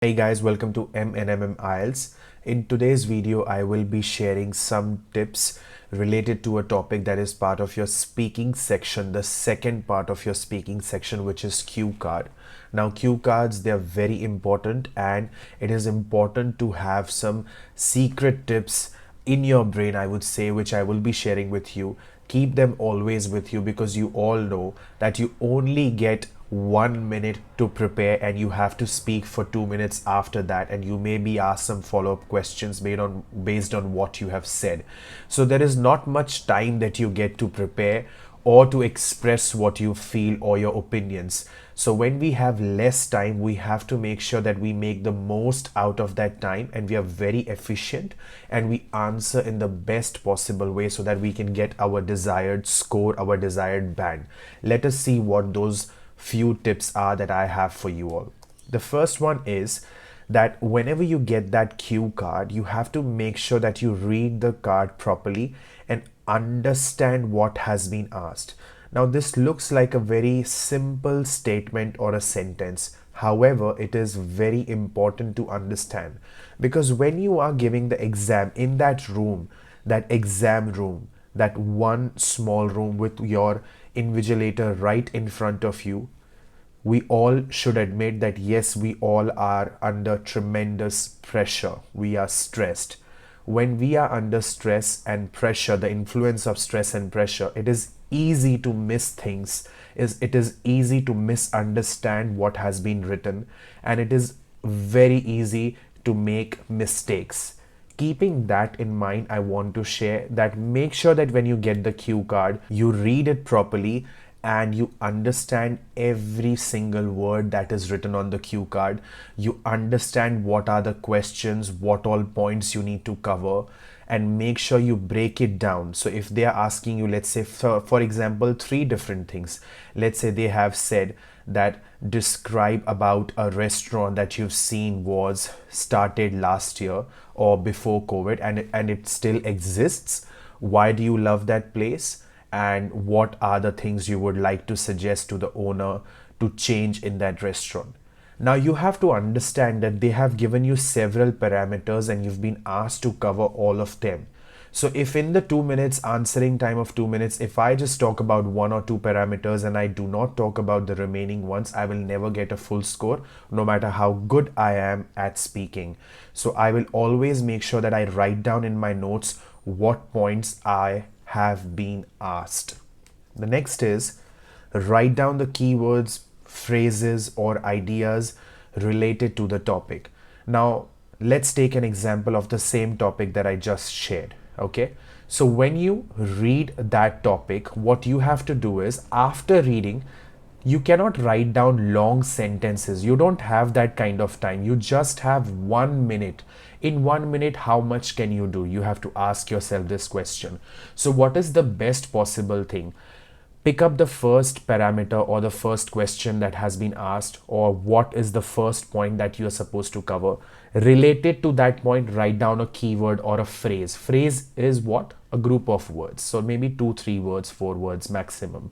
Hey guys, welcome to M&M IELTS. In today's video, I will be sharing some tips related to a topic that is part of your speaking section, the second part of your speaking section, which is cue card. Now, cue cards, they are very important, and it is important to have some secret tips in your brain, I would say, which I will be sharing with you. Keep them always with you because you all know that you only get 1 minute to prepare and you have to speak for 2 minutes after that, and you may be asked some follow-up questions based on what you have said. So there is not much time that you get to prepare or to express what you feel or your opinions. So when we have less time, we have to make sure that we make the most out of that time and we are very efficient and we answer in the best possible way so that we can get our desired score, our desired band. Let us see what those few tips are that I have for you all. The first one is that whenever you get that cue card, you have to make sure that you read the card properly and understand what has been asked. Now, this looks like a very simple statement or a sentence. However, it is very important to understand because when you are giving the exam in that room, that exam room, that one small room with your invigilator right in front of you, we all should admit that yes, we all are under tremendous pressure. We are stressed. When we are under stress and pressure, the influence of stress and pressure, it is easy to miss things. It is easy to misunderstand what has been written, and it is very easy to make mistakes. Keeping that in mind, I want to share that make sure that when you get the cue card, you read it properly and you understand every single word that is written on the cue card. You understand what are the questions, what all points you need to cover, and make sure you break it down. So if they are asking you, let's say for example, three different things. Let's say they have said that describe about a restaurant that you've seen was started last year or before COVID, and it still exists. Why do you love that place? And what are the things you would like to suggest to the owner to change in that restaurant? Now, you have to understand that they have given you several parameters and you've been asked to cover all of them. So if in the 2 minutes answering time of 2 minutes, if I just talk about one or two parameters and I do not talk about the remaining ones, I will never get a full score, no matter how good I am at speaking. So I will always make sure that I write down in my notes what points I have been asked. The next is write down the keywords, phrases, or ideas related to the topic. Now, let's take an example of the same topic that I just shared. Okay, so when you read that topic, what you have to do is after reading, you cannot write down long sentences. You don't have that kind of time. You just have 1 minute. In 1 minute, how much can you do? You have to ask yourself this question. So what is the best possible thing? Pick up the first parameter or the first question that has been asked, or what is the first point that you are supposed to cover. Related to that point, write down a keyword or a phrase. Phrase is what? A group of words. So maybe 2, 3 words, 4 words maximum.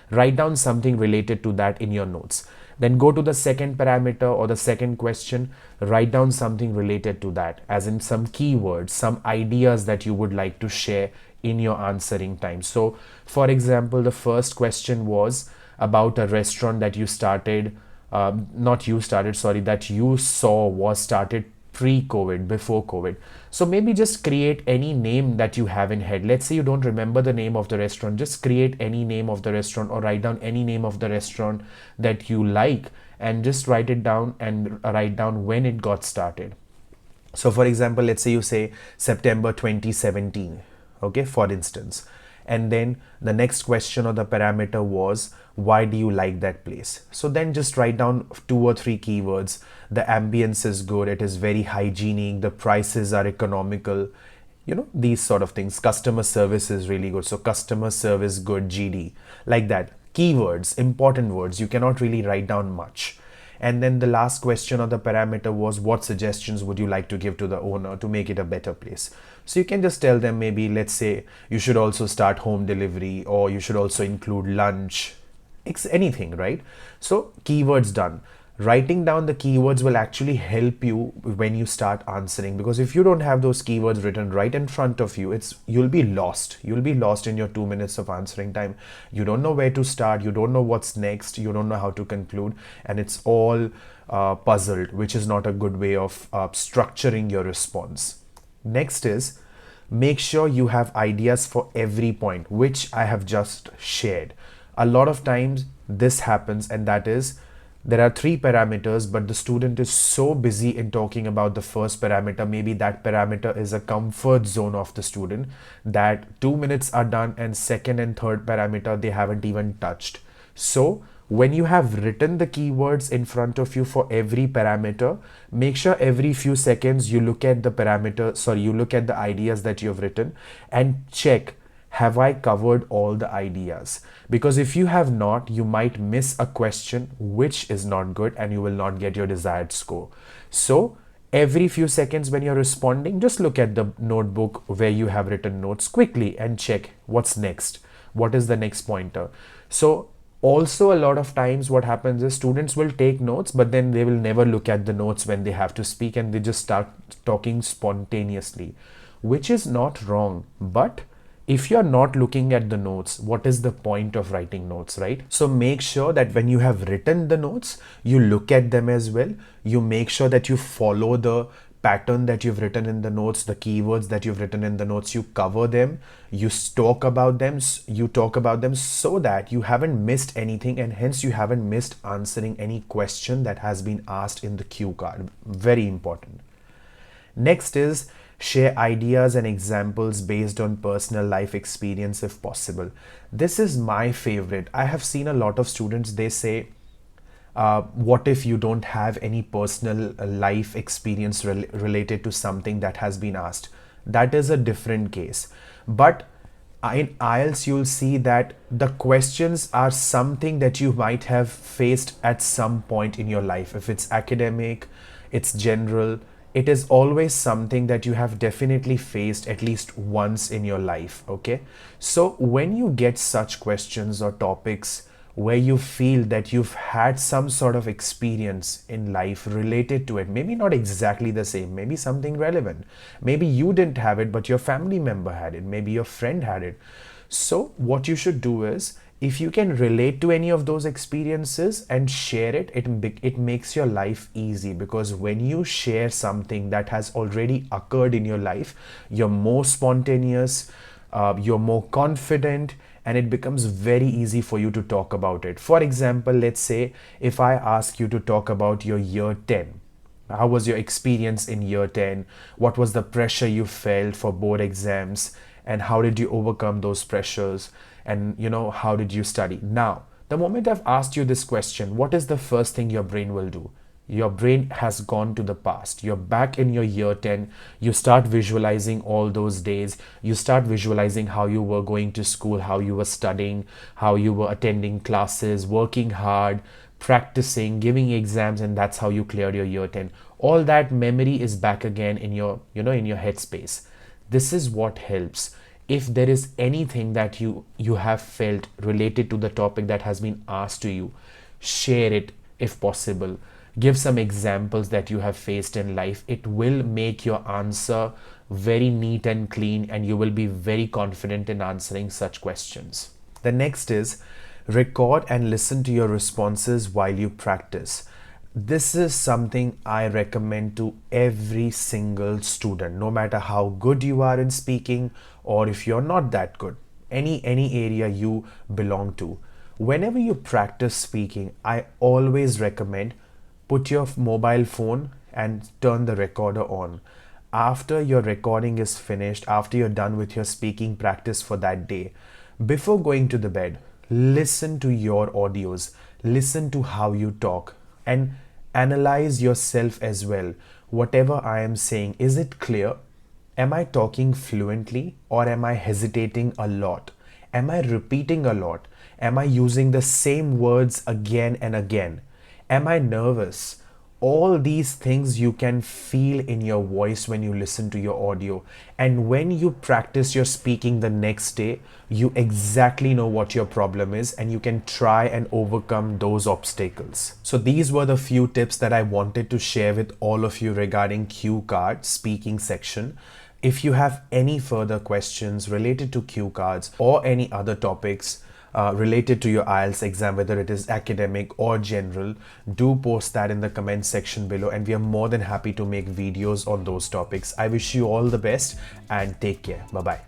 Write down something related to that in your notes. Then go to the second parameter or the second question, write down something related to that, as in some keywords, some ideas that you would like to share in your answering time. So, for example, the first question was about a restaurant that you started, not you started, sorry, that you saw was started pre-COVID, before COVID. So maybe just create any name that you have in head. Let's say you don't remember the name of the restaurant, just create any name of the restaurant or write down any name of the restaurant that you like and just write it down and write down when it got started. So for example, let's say you say September 2017, okay, for instance. And then the next question or the parameter was, why do you like that place? So then just write down 2 or 3 keywords. The ambience is good, it is very hygienic, the prices are economical, these sort of things. Customer service is really good. So customer service good, GD, like that. Keywords, important words. You cannot really write down much. And then the last question or the parameter was, what suggestions would you like to give to the owner to make it a better place? So you can just tell them, maybe let's say you should also start home delivery, or you should also include lunch, anything, right? So keywords done. Writing down the keywords will actually help you when you start answering, because if you don't have those keywords written right in front of you, you'll be lost in your 2 minutes of answering time. You don't know where to start, you don't know what's next, you don't know how to conclude, and it's all puzzled, which is not a good way of structuring your response. Next is, make sure you have ideas for every point, which I have just shared. A lot of times this happens, and that is, there are three parameters, but the student is so busy in talking about the first parameter. Maybe that parameter is a comfort zone of the student, that 2 minutes are done, and second and third parameter they haven't even touched. So when you have written the keywords in front of you for every parameter, make sure every few seconds you look at the you look at the ideas that you've written and check, have I covered all the ideas? Because if you have not, you might miss a question, which is not good, and you will not get your desired score. So every few seconds when you're responding, just look at the notebook where you have written notes quickly and check what's next. What is the next pointer? So also, a lot of times what happens is students will take notes, but then they will never look at the notes when they have to speak, and they just start talking spontaneously, which is not wrong. But if you're not looking at the notes, what is the point of writing notes, right? So make sure that when you have written the notes, you look at them as well. You make sure that you follow the pattern that you've written in the notes, the keywords that you've written in the notes, you cover them, you talk about them, so that you haven't missed anything, and hence you haven't missed answering any question that has been asked in the cue card. Very important. Next is, share ideas and examples based on personal life experience if possible. This is my favorite. I have seen a lot of students, they say, what if you don't have any personal life experience related to something that has been asked? That is a different case. But in IELTS, you'll see that the questions are something that you might have faced at some point in your life. If it's academic, it's general, it is always something that you have definitely faced at least once in your life, okay? So when you get such questions or topics where you feel that you've had some sort of experience in life related to it, maybe not exactly the same, maybe something relevant, maybe you didn't have it but your family member had it, maybe your friend had it. So what you should do is, if you can relate to any of those experiences and share it, it makes your life easy, because when you share something that has already occurred in your life, you're more spontaneous, you're more confident, and it becomes very easy for you to talk about it. For example, let's say if I ask you to talk about your year 10, how was your experience in year 10? What was the pressure you felt for board exams? And how did you overcome those pressures? And how did you study? Now, the moment I've asked you this question, what is the first thing your brain will do? Your brain has gone to the past. You're back in your year 10. You start visualizing all those days. You start visualizing how you were going to school, how you were studying, how you were attending classes, working hard, practicing, giving exams, and that's how you cleared your year 10. All that memory is back again in your, in your headspace. This is what helps. If there is anything that you have felt related to the topic that has been asked to you, share it if possible. Give some examples that you have faced in life. It will make your answer very neat and clean, and you will be very confident in answering such questions. The next is, record and listen to your responses while you practice. This is something I recommend to every single student, no matter how good you are in speaking, or if you're not that good, any area you belong to. Whenever you practice speaking, I always recommend, put your mobile phone and turn the recorder on. After your recording is finished, after you're done with your speaking practice for that day, before going to the bed, listen to your audios, listen to how you talk, and analyze yourself as well. Whatever I am saying, is it clear? Am I talking fluently, or am I hesitating a lot? Am I repeating a lot? Am I using the same words again and again? Am I nervous? all these things you can feel in your voice when you listen to your audio. And when you practice your speaking the next day, you exactly know what your problem is and you can try and overcome those obstacles. So these were the few tips that I wanted to share with all of you regarding cue card speaking section. If you have any further questions related to cue cards or any other topics related to your IELTS exam, whether it is academic or general, do post that in the comment section below and we are more than happy to make videos on those topics. I wish you all the best and take care. Bye bye.